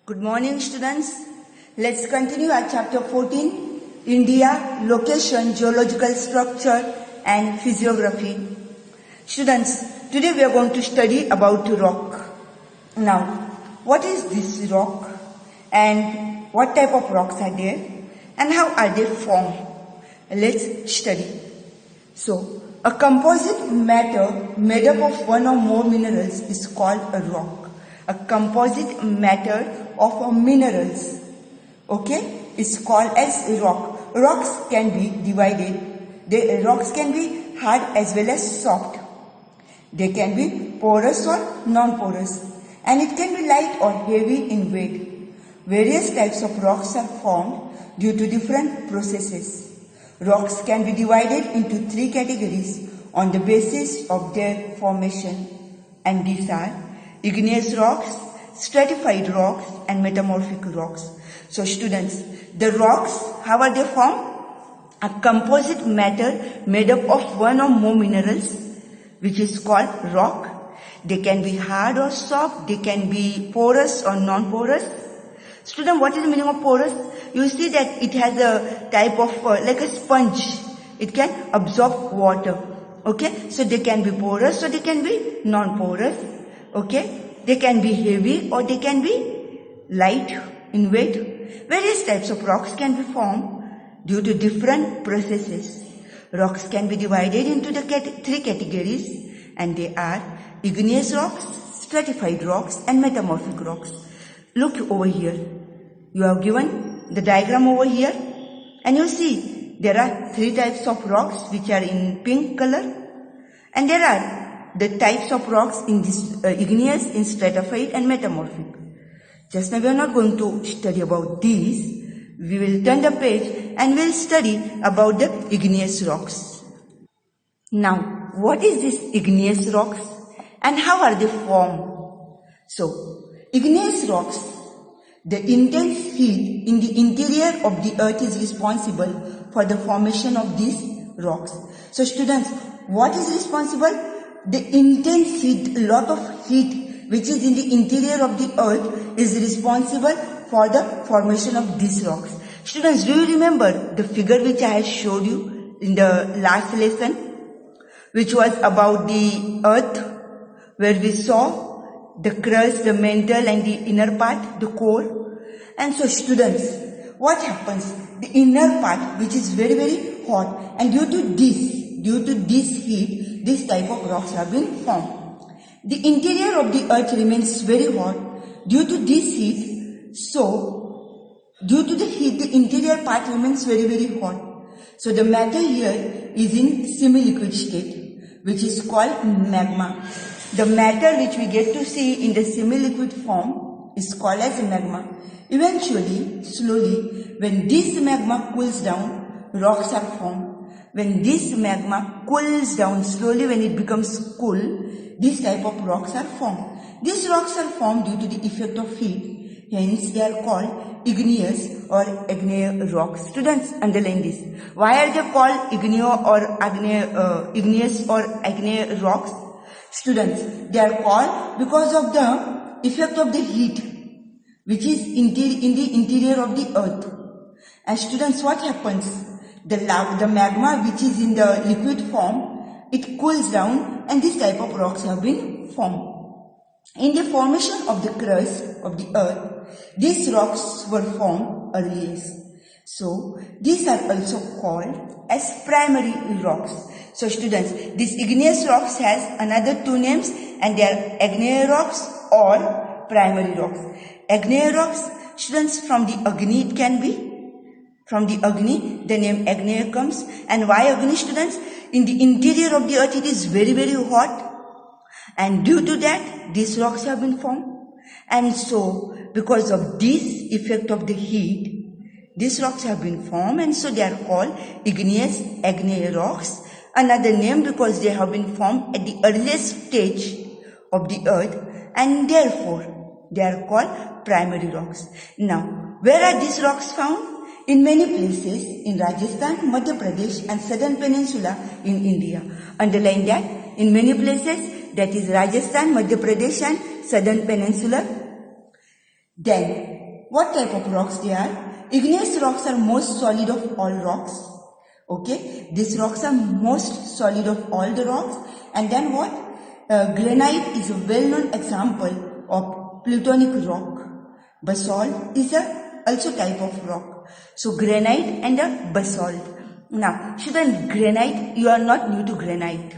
Good morning, students. Let's continue our chapter 14, India, Location, Geological Structure and Physiography. Students, today we are going to study about rock. Now, what is this rock and what type of rocks are there and how are they formed? Let's study. So, a composite matter made up of one or more minerals is called a rock. A composite matter of minerals, is called as rock. Rocks can be divided. Rocks can be hard as well as soft. They can be porous or non-porous, and it can be light or heavy in weight. Various types of rocks are formed due to different processes. Rocks can be divided into three categories on the basis of their formation, and these are igneous rocks, stratified rocks and metamorphic rocks. So students, the rocks, how are they formed? A composite matter made up of one or more minerals, which is called rock. They can be hard or soft, they can be porous or non-porous. Student, what is the meaning of porous? You see that it has a type of, like a sponge. It can absorb water. So they can be porous or they can be non-porous. They can be heavy or they can be light in weight. Various types of rocks can be formed due to different processes. Rocks can be divided into the three categories, and they are igneous rocks, stratified rocks and metamorphic rocks. Look over here. You have given the diagram over here, and you see there are three types of rocks which are in pink color, and there are the types of rocks in this igneous, in stratified and metamorphic. Just now we are not going to study about these. We will turn the page and we will study about the igneous rocks. Now, what is this igneous rocks and how are they formed? So, igneous rocks, the intense heat in the interior of the earth is responsible for the formation of these rocks. So students, what is responsible? The intense heat, lot of heat which is in the interior of the earth is responsible for the formation of these rocks. Students, do you remember the figure which I had showed you in the last lesson, which was about the earth, where we saw the crust, the mantle and the inner part, the core? And so students, what happens? The inner part, which is very, very hot, and due to this heat, this type of rocks have been formed. The interior of the earth remains very hot due to this heat. So, due to the heat, the interior part remains very, very hot. So, the matter here is in semi-liquid state, which is called magma. The matter which we get to see in the semi-liquid form is called as magma. Eventually, slowly, when this magma cools down, rocks are formed. When this magma cools down slowly, when it becomes cool, this type of rocks are formed. These rocks are formed due to the effect of heat. Hence, they are called igneous or Igneous rocks. Students, underline this. Why are they called igneous or Igneous rocks? Students, they are called because of the effect of the heat, which is in the interior of the earth. And students, what happens? The magma which is in the liquid form, it cools down and this type of rocks have been formed. In the formation of the crust of the earth, these rocks were formed earliest. So, these are also called as primary rocks. So students, these igneous rocks has another two names, and they are Igneous rocks or primary rocks. Igneous rocks, students, from the Agni it can be. From the Agni, the name Agneya comes. And why Agni, students? In the interior of the earth, it is very, very hot. And due to that, these rocks have been formed. And so, because of this effect of the heat, these rocks have been formed. And so, they are called igneous Igneous rocks. Another name because they have been formed at the earliest stage of the earth. And therefore, they are called primary rocks. Now, where are these rocks found? In many places in Rajasthan, Madhya Pradesh and southern peninsula in India. Underline that. In many places, that is Rajasthan, Madhya Pradesh and southern peninsula. Then, what type of rocks they are? Igneous rocks are most solid of all rocks. Okay, these rocks are most solid of all the rocks. And then what? Granite is a well-known example of plutonic rock. Basalt is also type of rock. So granite and a basalt. Now, student, granite, you are not new to granite.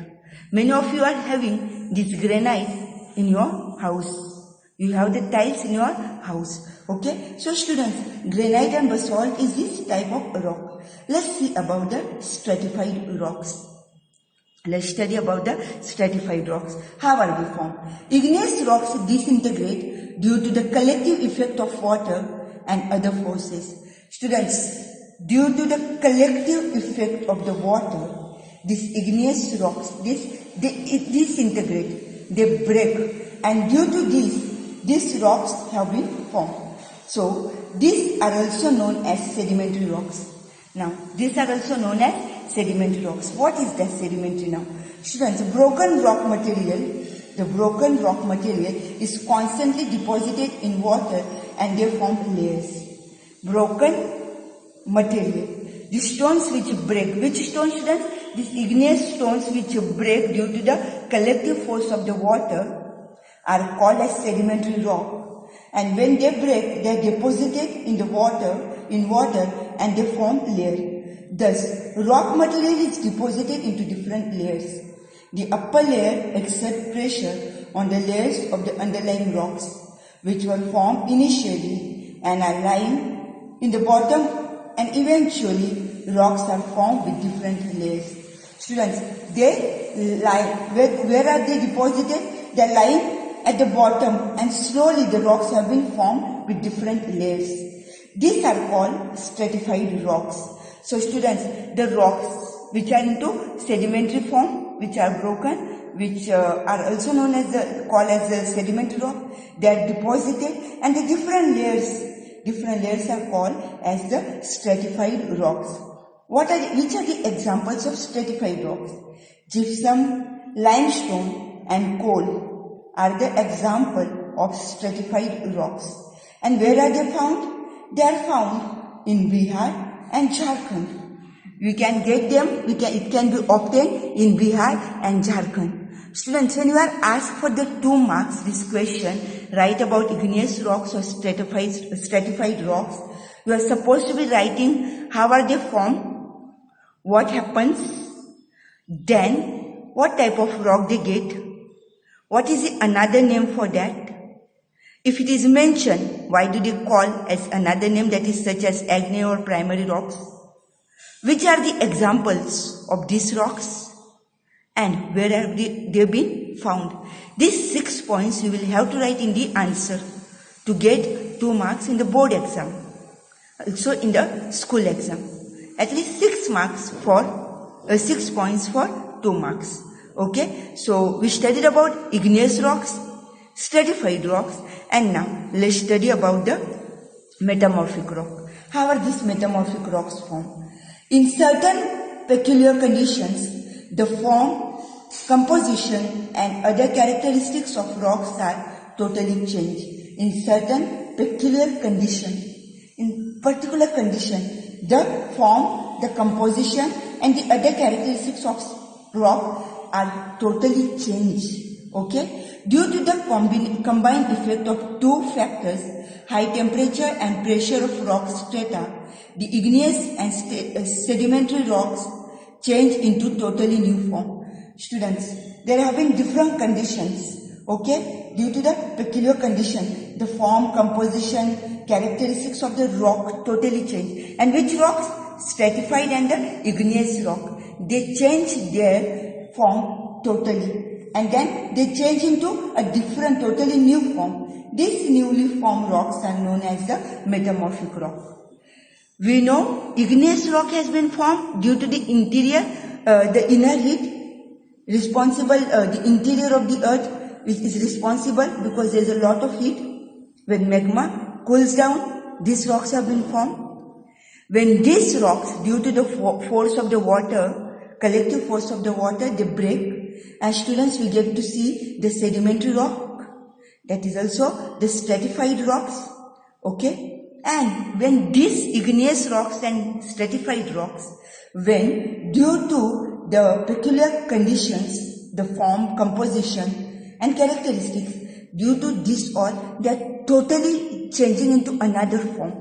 Many of you are having this granite in your house. You have the tiles in your house. Okay. So students, granite and basalt is this type of rock. Let's see about the stratified rocks. Let's study about the stratified rocks. How are they formed? Igneous rocks disintegrate due to the collective effect of water and other forces. Students, due to the collective effect of the water, these igneous rocks, they disintegrate, they break, and due to this, these rocks have been formed. So, these are also known as sedimentary rocks. Now, these are also known as sedimentary rocks. What is that sedimentary now? Students, broken rock material, the broken rock material is constantly deposited in water and they form layers. Broken material. The stones which break, which stones, students? These igneous stones which break due to the collective force of the water are called as sedimentary rock, and when they break, they are deposited in the water, and they form layer. Thus, rock material is deposited into different layers. The upper layer exerts pressure on the layers of the underlying rocks, which were formed initially and are lying in the bottom, and eventually rocks are formed with different layers. Students, they lie, where are they deposited? They are lying at the bottom, and slowly the rocks have been formed with different layers. These are called stratified rocks. So students, the rocks which are into sedimentary form, which are broken, which are also known as called as the sedimentary rock, they are deposited, and the different layers are called as the stratified rocks. Which are the examples of stratified rocks? Gypsum, limestone, and coal are the example of stratified rocks. And where are they found? They are found in Bihar and Jharkhand. We can get them, it can be obtained in Bihar and Jharkhand. Students, when you are asked for the 2 marks, this question, write about igneous rocks or stratified rocks, you are supposed to be writing how are they formed, what happens, then what type of rock they get, what is the another name for that? If it is mentioned, why do they call as another name, that is such as Igneous or primary rocks? Which are the examples of these rocks? And where have they been found? These 6 points you will have to write in the answer to get 2 marks in the board exam. Also in the school exam. At least 6 marks for 6 points for 2 marks. Okay, so we studied about igneous rocks, stratified rocks, and now let's study about the metamorphic rock. How are these metamorphic rocks formed? In certain peculiar conditions, the form, composition, and other characteristics of rocks are totally changed. In certain peculiar condition, in particular condition, the form, the composition, and the other characteristics of rock are totally changed. Okay? Due to the combined effect of 2 factors, high temperature and pressure of rock strata, the igneous and sedimentary rocks change into totally new form. Students, they are having different conditions. Okay? Due to the peculiar condition, the form, composition, characteristics of the rock totally change. And which rocks? Stratified and the igneous rock. They change their form totally, and then they change into a different, totally new form. These newly formed rocks are known as the metamorphic rock. We know igneous rock has been formed due to the interior, the inner heat responsible, the interior of the earth which is responsible because there is a lot of heat. When magma cools down, these rocks have been formed. When these rocks, due to the force of the water, collective force of the water, they break. As students, we get to see the sedimentary rock. That is also the stratified rocks. Okay, and when these igneous rocks and stratified rocks, when due to the peculiar conditions, the form, composition and characteristics, due to this all, they are totally changing into another form.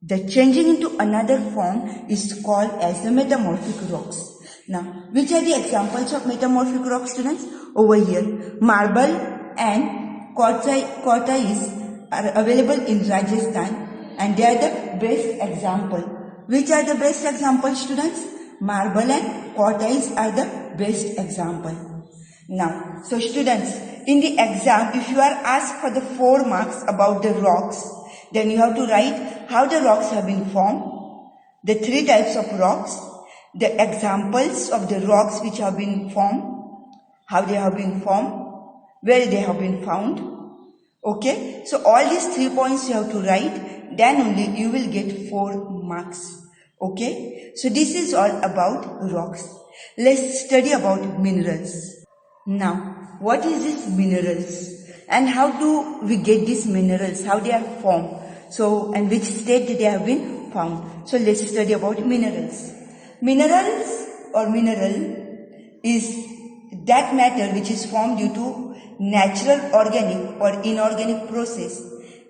The changing into another form is called as the metamorphic rocks. Now, which are the examples of metamorphic rocks, students? Over here, marble and quartz are available in Rajasthan, and they are the best example. Which are the best example, students? Marble and quartz are the best example. Now, so students, in the exam, if you are asked for the 4 marks about the rocks, then you have to write how the rocks have been formed, the 3 types of rocks, the examples of the rocks which have been formed, how they have been formed, where they have been found. Okay, so all these 3 points you have to write, then only you will get 4 marks. Okay, so this is all about rocks. Let's study about minerals. Now, what is this minerals and how do we get these minerals, how they are formed? So, and which state they have been found. So, let's study about minerals. Minerals or mineral is that matter which is formed due to natural organic or inorganic process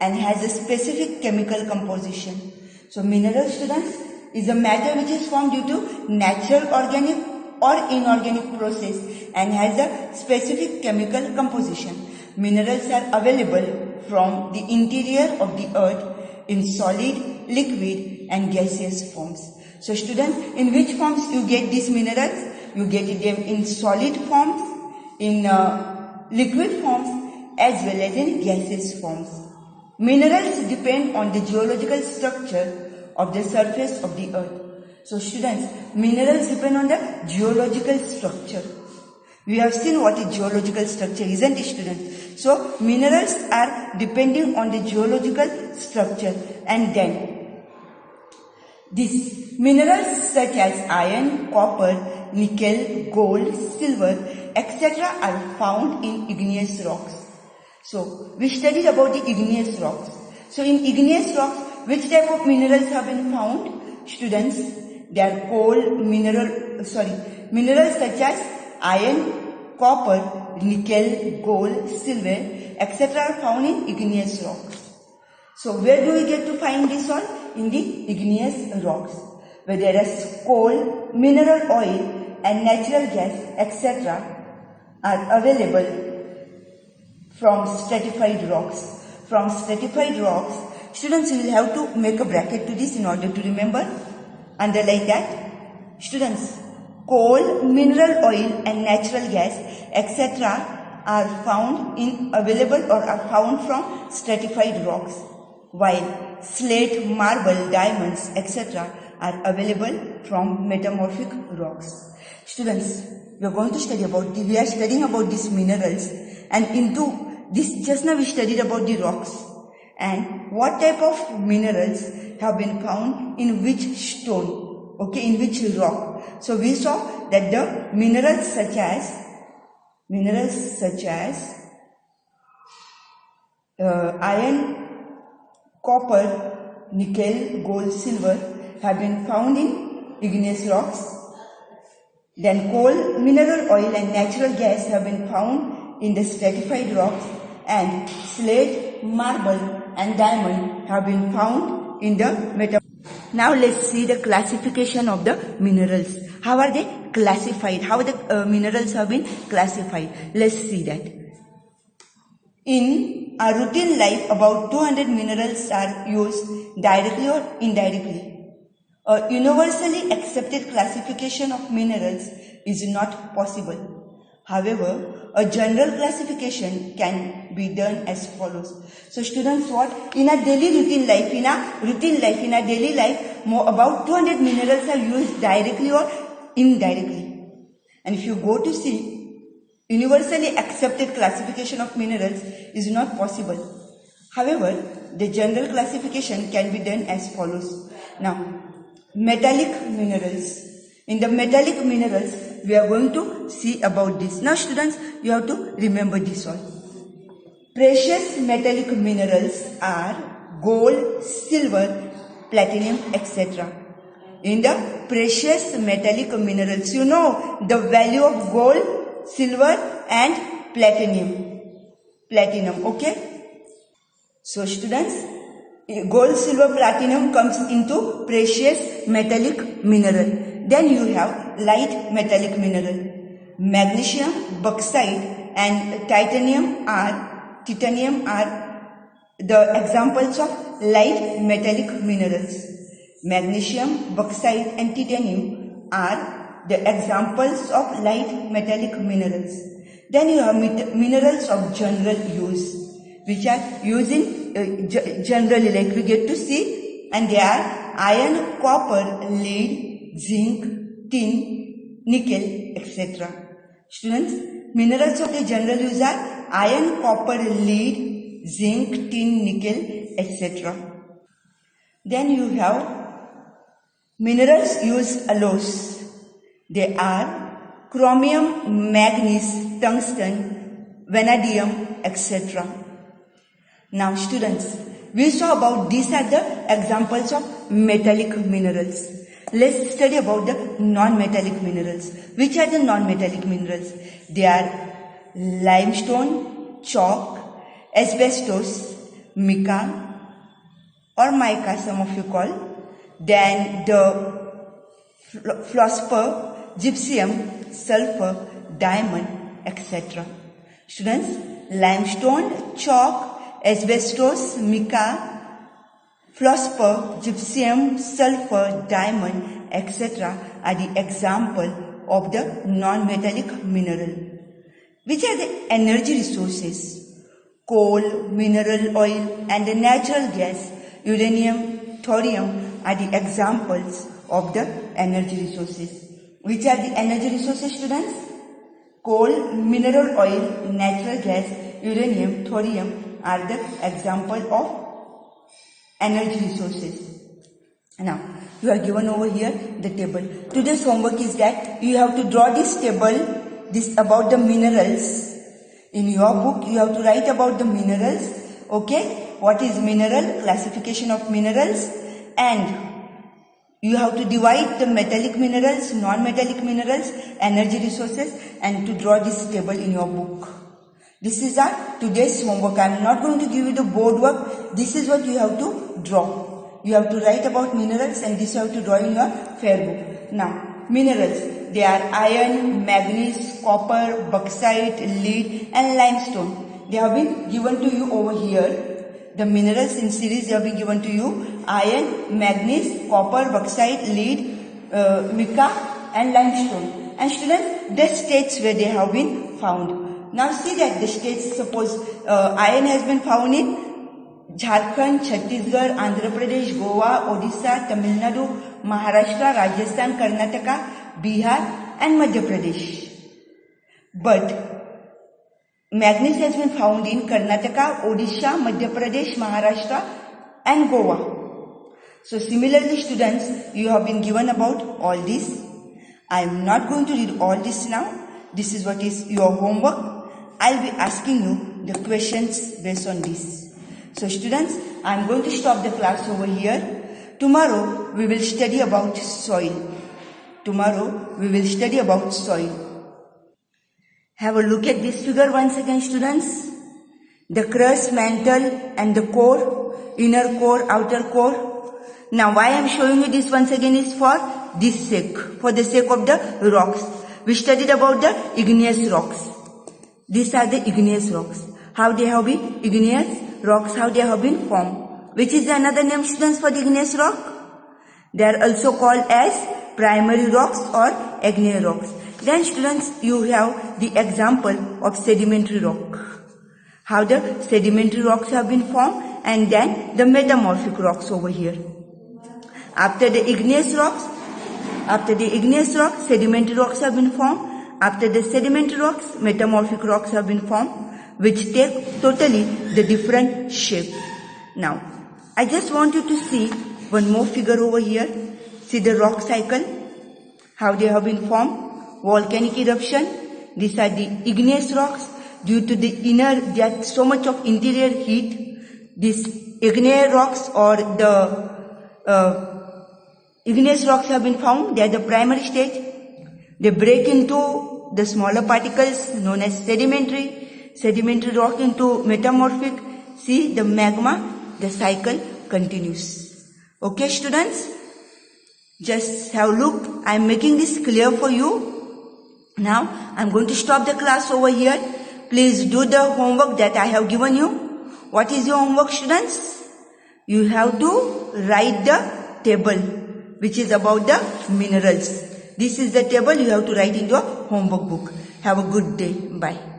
and has a specific chemical composition. So, mineral, students, is a matter which is formed due to natural organic or inorganic process and has a specific chemical composition. Minerals are available from the interior of the earth in solid, liquid and gaseous forms. So students, in which forms you get these minerals? You get them in solid forms, in liquid forms as well as in gaseous forms. Minerals depend on the geological structure of the surface of the earth. So students, minerals depend on the geological structure. We have seen what is geological structure, isn't it, students? So minerals are depending on the geological structure, and then these minerals such as iron, copper, nickel, gold, silver, etc. are found in igneous rocks. So we studied about the igneous rocks. So in igneous rocks, which type of minerals have been found? Students, they are minerals such as iron, copper, nickel, gold, silver, etc. are found in igneous rocks. So where do we get to find this all? In the igneous rocks, where there is coal, mineral oil and natural gas, etc. are available from stratified rocks. From stratified rocks, students, you will have to make a bracket to this in order to remember. Underline that. Students, coal, mineral oil and natural gas, etc. are available or are found from stratified rocks, while slate, marble, diamonds, etc. are available from metamorphic rocks. Students, we are studying about these minerals, and into this just now we studied about the rocks and what type of minerals have been found in which stone, okay, in which rock. So we saw that the minerals such as iron, copper, nickel, gold, silver have been found in igneous rocks. Then coal, mineral oil and natural gas have been found in the stratified rocks, and slate, marble and diamond have been found in the metamorphic. Now let's see the classification of the minerals. How are they classified? How the minerals have been classified? Let's see that. In our routine life, about 200 minerals are used directly or indirectly. A universally accepted classification of minerals is not possible. However, a general classification can be done as follows. So students, what? In our daily routine life, in our daily life, about 200 minerals are used directly or indirectly. And if you go to see, universally accepted classification of minerals is not possible. However, the general classification can be done as follows. Now, metallic minerals. In the metallic minerals, we are going to see about this. Now students, you have to remember this one. Precious metallic minerals are gold, silver, platinum, etc. In the precious metallic minerals, you know the value of gold, silver and platinum, okay? So students, gold, silver, platinum comes into precious metallic mineral. Then you have light metallic mineral. Magnesium, bauxite and titanium are the examples of light metallic minerals. Magnesium, bauxite and titanium are the examples of light metallic minerals. Then you have minerals of general use, which are used in generally, like we get to see, and they are iron, copper, lead, zinc, tin, nickel, etc. Students, minerals of the general use are iron, copper, lead, zinc, tin, nickel, etc. Then you have minerals use alloys. They are chromium, manganese, tungsten, vanadium, etc. Now students, we saw about these are the examples of metallic minerals. Let's study about the non-metallic minerals. Which are the non-metallic minerals? They are limestone, chalk, asbestos, mica or mica some of you call. Then the fluorspar, gypsum, sulfur, diamond, etc. Students, limestone, chalk, asbestos, mica, fluorspar, gypsum, sulfur, diamond, etc. are the example of the non-metallic mineral. Which are the energy resources? Coal, mineral oil and the natural gas, uranium, thorium are the examples of the energy resources. Which are the energy resources, students? Coal, mineral oil, natural gas, uranium, thorium are the example of energy resources. Now, you are given over here the table. Today's homework is that you have to draw this table, this about the minerals. In your book, you have to write about the minerals. Okay? What is mineral? Classification of minerals. And you have to divide the metallic minerals, non-metallic minerals, energy resources, and to draw this table in your book. This is our today's homework. I am not going to give you the board work. This is what you have to draw. You have to write about minerals and this you have to draw in your fair book. Now, minerals. They are iron, manganese, copper, bauxite, lead and limestone. They have been given to you over here. The minerals in series they have been given to you. Iron, manganese, copper, bauxite, lead, mica and limestone. And students, the states where they have been found. Now see that the states, suppose iron has been found in Jharkhand, Chhattisgarh, Andhra Pradesh, Goa, Odisha, Tamil Nadu, Maharashtra, Rajasthan, Karnataka, Bihar and Madhya Pradesh. But manganese has been found in Karnataka, Odisha, Madhya Pradesh, Maharashtra and Goa. So similarly students, you have been given about all this. I am not going to read all this now. This is what is your homework. I will be asking you the questions based on this. So students, I am going to stop the class over here. Tomorrow we will study about soil. Have a look at this figure once again students. The crust, mantle and the core, inner core, outer core. Now why I am showing you this once again is for this sake, for the sake of the rocks. We studied about the igneous rocks. These are the igneous rocks. How they have been igneous rocks, how they have been formed. Which is another name students for the igneous rock? They are also called as primary rocks or igneous rocks. Then students, you have the example of sedimentary rock. How the sedimentary rocks have been formed and then the metamorphic rocks over here. After the igneous rocks, sedimentary rocks have been formed. After the sedimentary rocks, metamorphic rocks have been formed, which take totally the different shape. Now, I just want you to see one more figure over here. See the rock cycle, how they have been formed. Volcanic eruption. These are the igneous rocks. Due to the inner, there is so much of interior heat. These igneous rocks or the igneous rocks have been found. They are the primary stage. They break into the smaller particles known as sedimentary rock into metamorphic. See the magma, the cycle continues. Okay students, just have a look. I am making this clear for you. Now I am going to stop the class over here. Please do the homework that I have given you. What is your homework students? You have to write the table which is about the minerals. This is the table you have to write in your homework book. Have a good day. Bye.